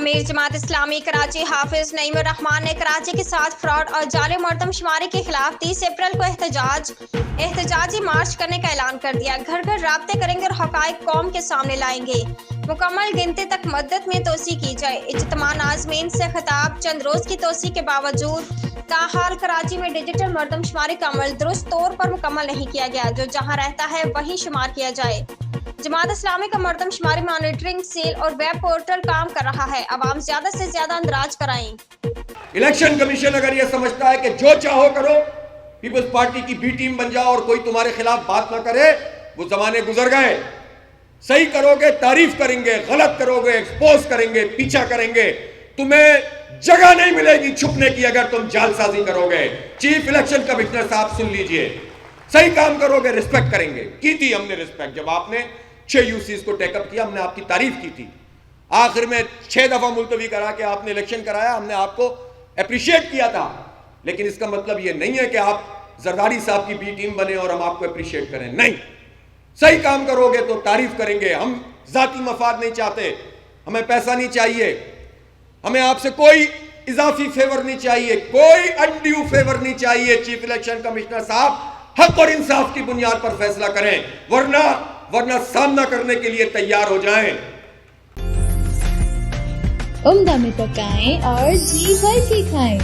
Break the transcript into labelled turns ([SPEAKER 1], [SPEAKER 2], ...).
[SPEAKER 1] अमीर जमात इस्लामी कराची हाफिज नईमुर रहमान ने कराची के साथ फ्रॉड और जाली मर्दमशुमारी के खिलाफ 30 अप्रैल को एहतजाजी मार्च करने का ऐलान कर दिया। घर घर राब्ते करेंगे और हकाइक कौम के सामने लाएंगे। मुकम्मल गिनती तक मदद में तोसी की जाए। इज्तिमा नाज़मीन से खिताब। चंद रोज की तोसी के बावजूद ताहाल कराची में डिजिटल मर्दमशुमारी का अमल दुरुस्त तौर पर मुकम्मल नहीं किया गया। जो जहाँ रहता है वहीं शुमार किया जाए। जमात इस्लामी का मर्दमशुमारी मॉनिटरिंग सेल और वेब पोर्टल काम कर रहा है। अवाम ज्यादा से ज्यादा अंदराज कराएं।
[SPEAKER 2] इलेक्शन कमीशन अगर ये समझता है कि जो चाहो करो, पीपल्स पार्टी की बी टीम बन जाओ और कोई तुम्हारे खिलाफ बात ना करे, वो जमाने गुजर गए। सही करोगे तारीफ करेंगे, गलत करोगे एक्सपोज करेंगे, पीछा करेंगे। तुम्हें जगह नहीं मिलेगी छुपने की अगर तुम जालसाजी करोगे। चीफ इलेक्शन कमिश्नर साहब सुन लीजिए, सही काम करोगे रिस्पेक्ट करेंगे। की थी हमने रिस्पेक्ट जब आपने 6 यूसीज को टेकअप किया, हमने आपकी तारीफ की थी। आखिर में 6 दफा मुलतवी करा के आपने इलेक्शन कराया, हमने आपको अप्रिशिएट किया था। लेकिन इसका मतलब ये नहीं है कि आप जरदारी साहब की बी टीम बने और हम आपको अप्रिशिएट करें। नहीं, सही काम करोगे तो तारीफ करेंगे। हम जाती मफाद नहीं चाहते, हमें पैसा नहीं चाहिए, हमें आपसे कोई इजाफी फेवर नहीं चाहिए, कोई अनड्यू फेवर नहीं चाहिए। चीफ इलेक्शन कमिश्नर साहब हक और इंसाफ की बुनियाद पर फैसला करें, वरना सामना करने के लिए तैयार हो जाएं।
[SPEAKER 3] उम्दा में पकाएं और जी भर के खाएं।